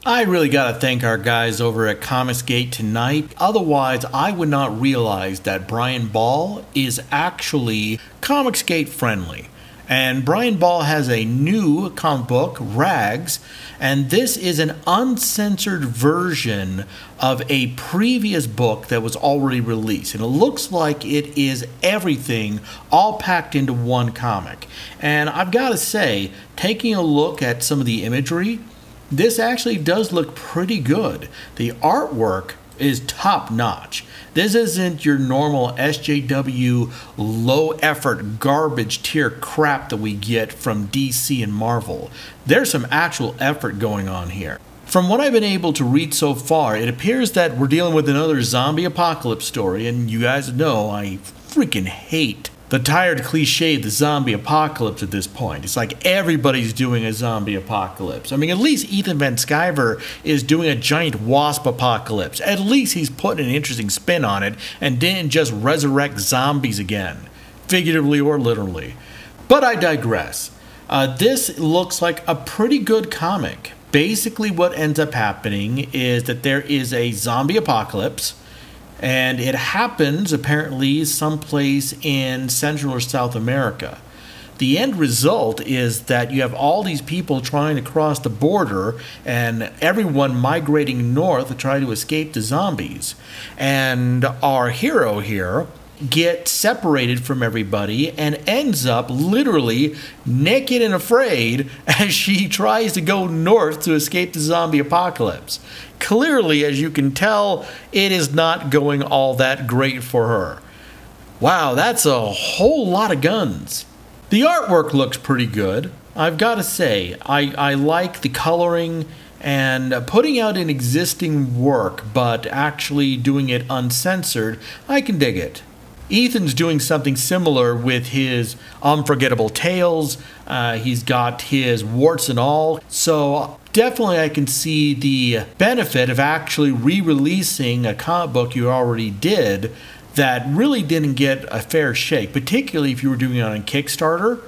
I really gotta thank our guys over at Comicsgate tonight. Otherwise, I would not realize that Brian Ball is actually Comicsgate friendly. And Brian Ball has a new comic book, Rags, and this is an uncensored version of a previous book that was already released. And it looks like it is everything all packed into one comic. And I've got to say, taking a look at some of the imagery, this actually does look pretty good. The artwork is top notch. This isn't your normal SJW low effort garbage tier crap that we get from DC and Marvel. There's some actual effort going on here. From what I've been able to read so far, it appears that we're dealing with another zombie apocalypse story, and you guys know I freaking hate the tired cliche of the zombie apocalypse at this point. It's like everybody's doing a zombie apocalypse. I mean, at least Ethan Van Sciver is doing a giant wasp apocalypse. At least he's putting an interesting spin on it and didn't just resurrect zombies again, figuratively or literally. But I digress. This looks like a pretty good comic. Basically what ends up happening is that there is a zombie apocalypse, and it happens apparently someplace in Central or South America. The end result is that you have all these people trying to cross the border and everyone migrating north to try to escape the zombies. And our hero here gets separated from everybody and ends up literally naked and afraid as she tries to go north to escape the zombie apocalypse. Clearly, as you can tell, it is not going all that great for her. Wow, that's a whole lot of guns. The artwork looks pretty good. I've got to say, I like the coloring and putting out an existing work, but actually doing it uncensored, I can dig it. Ethan's doing something similar with his Unforgettable Tales. He's got his Warts and All. So definitely I can see the benefit of actually re-releasing a comic book you already did that really didn't get a fair shake, particularly if you were doing it on Kickstarter.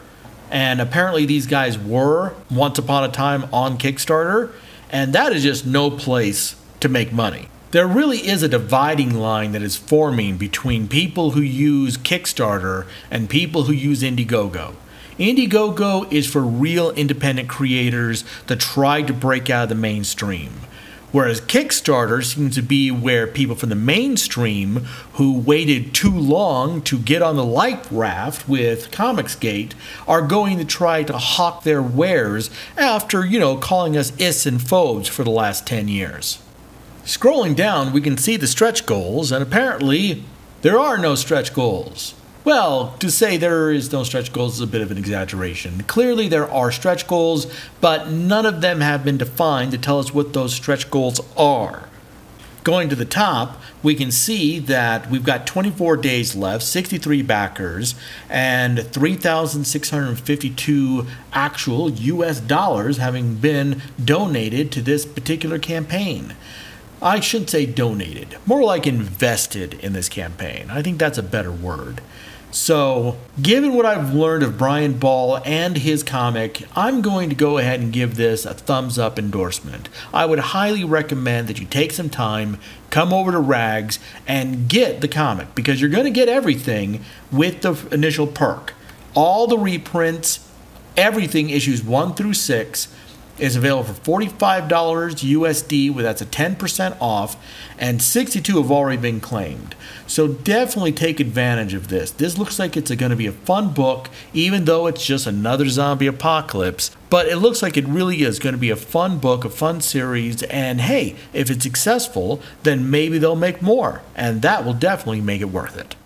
And apparently these guys were once upon a time on Kickstarter, and that is just no place to make money. There really is a dividing line that is forming between people who use Kickstarter and people who use Indiegogo. Indiegogo is for real independent creators that try to break out of the mainstream, whereas Kickstarter seems to be where people from the mainstream who waited too long to get on the light raft with Comicsgate are going to try to hawk their wares after, calling us is and phobes for the last 10 years. Scrolling down, we can see the stretch goals, and apparently there are no stretch goals. Well, to say there is no stretch goals is a bit of an exaggeration. Clearly there are stretch goals, but none of them have been defined to tell us what those stretch goals are. Going to the top, we can see that we've got 24 days left, 63 backers, and 3,652 actual US dollars having been donated to this particular campaign. I shouldn't say donated, more like invested in this campaign. I think that's a better word. So, given what I've learned of Brian Ball and his comic, I'm going to go ahead and give this a thumbs up endorsement. I would highly recommend that you take some time, come over to Rags, and get the comic, because you're going to get everything with the initial perk. All the reprints, everything issues 1 through 6, is available for $45 USD, where that's a 10% off, and 62 have already been claimed. So definitely take advantage of this. This looks like it's going to be a fun book, even though it's just another zombie apocalypse. But it looks like it really is going to be a fun book, a fun series, and hey, if it's successful, then maybe they'll make more, and that will definitely make it worth it.